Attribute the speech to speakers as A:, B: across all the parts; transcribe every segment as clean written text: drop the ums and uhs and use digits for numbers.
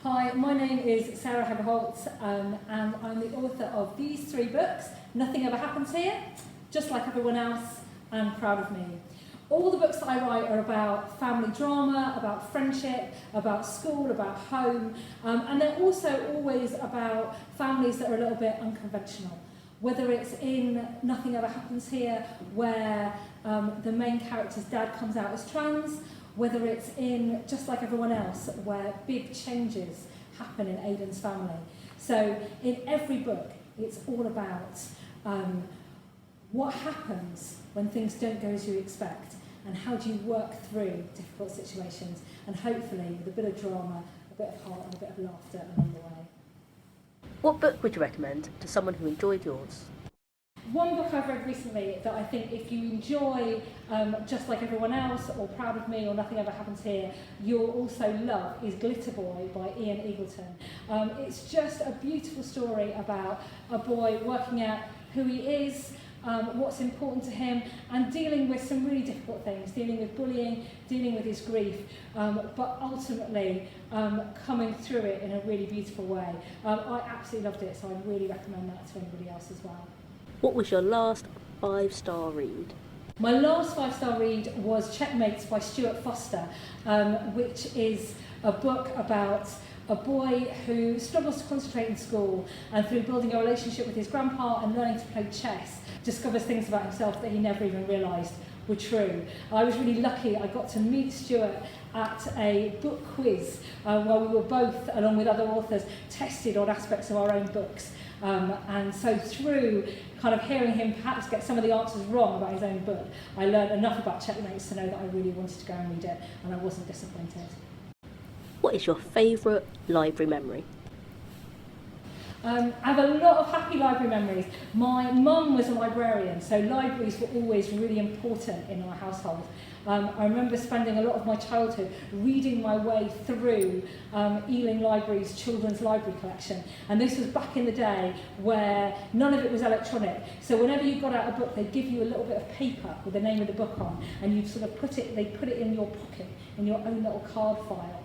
A: Hi, my name is Sarah Hagger-Holt and I'm the author of these 3 books, Nothing Ever Happens Here, Just Like Everyone Else and Proud of Me. All the books that I write are about family drama, about friendship, about school, about home, and they're also always about families that are a little bit unconventional. Whether it's in Nothing Ever Happens Here, where the main character's dad comes out as trans, whether it's in Just Like Everyone Else, where big changes happen in Aidan's family. So in every book, it's all about what happens when things don't go as you expect, and how do you work through difficult situations, and hopefully with a bit of drama, a bit of heart and a bit of laughter along the way.
B: What book would you recommend to someone who enjoyed yours?
A: One book I've read recently that I think if you enjoy Just Like Everyone Else or Proud of Me or Nothing Ever Happens Here, you'll also love is Glitter Boy by Ian Eagleton. It's just a beautiful story about a boy working out who he is, what's important to him, and dealing with some really difficult things, dealing with bullying, dealing with his grief, but ultimately coming through it in a really beautiful way. I absolutely loved it, so I really recommend that to anybody else as well.
B: What was your last 5-star read?
A: My last 5-star read was Checkmates by Stuart Foster, which is a book about a boy who struggles to concentrate in school, and through building a relationship with his grandpa and learning to play chess, discovers things about himself that he never even realised were true. I was really lucky. I got to meet Stuart at a book quiz where we were both, along with other authors, tested on aspects of our own books. And so through kind of hearing him perhaps get some of the answers wrong about his own book, I learned enough about Checkmates to know that I really wanted to go and read it, and I wasn't disappointed.
B: What is your favourite library memory?
A: I have a lot of happy library memories. My mum was a librarian, so libraries were always really important in our household. I remember spending a lot of my childhood reading my way through Ealing Library's children's library collection. And this was back in the day where none of it was electronic. So whenever you got out a book, they'd give you a little bit of paper with the name of the book on, and you'd sort of put it in your pocket, in your own little card file.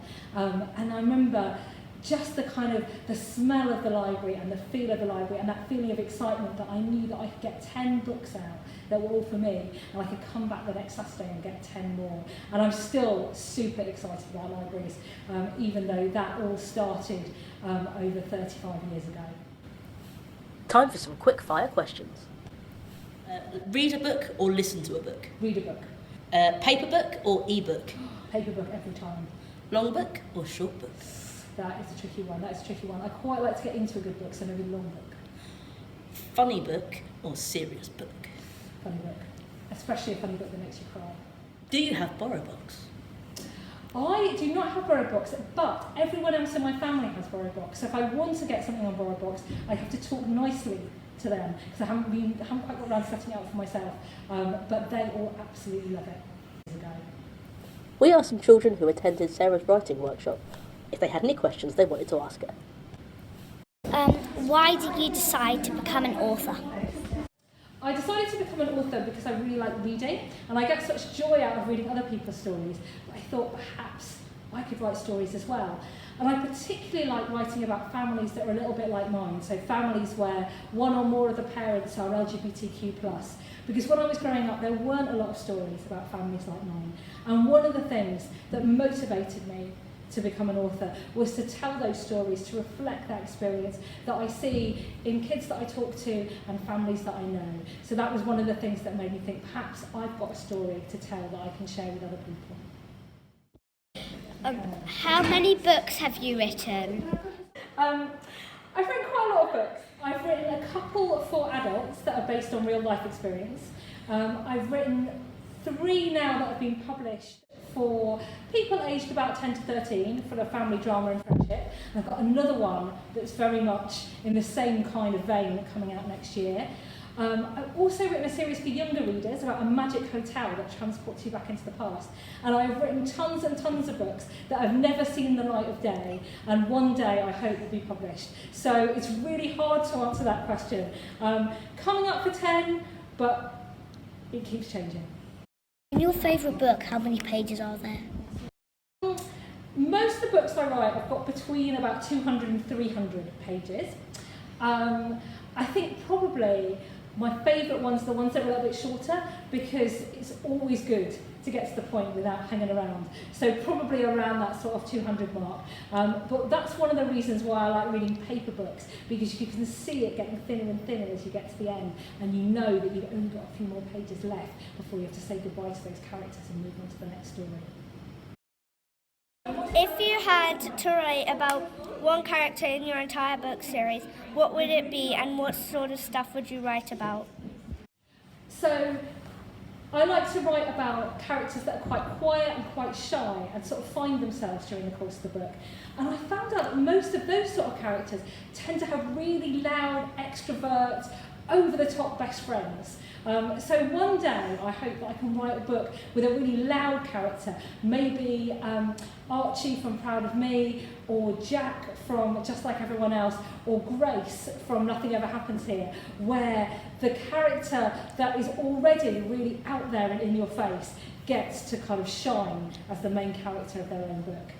A: And I remember just the kind of the smell of the library and the feel of the library and that feeling of excitement that I knew that I could get 10 books out that were all for me, and I could come back the next Saturday and get 10 more. And I'm still super excited about libraries, even though that all started over 35 years ago.
B: Time for some quick fire questions.
C: Read a book or listen to a book?
A: Read a book.
C: Paper book or e-book?
A: Paper book every time.
C: Long book or short book?
A: That is a tricky one. That's a tricky one. I quite like to get into a good book, so maybe a long book.
C: Funny book or serious book?
A: Funny book. Especially a funny book that makes you cry.
C: Do you have borrow box?
A: I do not have borrow box, but everyone else in my family has borrow box. So if I want to get something on borrow box, I have to talk nicely to them, because I haven't quite got around to setting it up for myself. But they all absolutely love it.
B: We asked some children who attended Sarah's writing workshop if they had any questions they wanted to ask her.
D: Why did you decide to become an author?
A: I decided to become an author because I really like reading, and I get such joy out of reading other people's stories, but I thought perhaps I could write stories as well. And I particularly like writing about families that are a little bit like mine, so families where one or more of the parents are LGBTQ+. Because when I was growing up, there weren't a lot of stories about families like mine. And one of the things that motivated me to become an author was to tell those stories, to reflect that experience that I see in kids that I talk to and families that I know. So that was one of the things that made me think perhaps I've got a story to tell that I can share with other people.
D: How many books have you written?
A: I've written quite a lot of books. I've written a couple for adults that are based on real life experience. I've written 3 now that have been published for people aged about 10 to 13 for the family drama and friendship. And I've got another one that's very much in the same kind of vein coming out next year. I've also written a series for younger readers about a magic hotel that transports you back into the past. And I've written tons and tons of books that have never seen the light of day, and one day I hope will be published. So it's really hard to answer that question. Coming up for 10, but it keeps changing.
D: In your favourite book, how many pages are there?
A: Most of the books I write have got between about 200 and 300 pages. I think probably my favourite ones are the ones that are a little bit shorter, because it's always good to get to the point without hanging around. So probably around that sort of 200 mark. But that's one of the reasons why I like reading paper books, because you can see it getting thinner and thinner as you get to the end, and you know that you've only got a few more pages left before you have to say goodbye to those characters and move on to the next story.
D: If you had to write about one character in your entire book series, what would it be and what sort of stuff would you write about?
A: So I like to write about characters that are quite quiet and quite shy and sort of find themselves during the course of the book. And I found out that most of those sort of characters tend to have really loud, extrovert, over-the-top best friends. So one day I hope that I can write a book with a really loud character, maybe Archie from Proud of Me, or Jack from Just Like Everyone Else, or Grace from Nothing Ever Happens Here, where the character that is already really out there and in your face gets to kind of shine as the main character of their own book.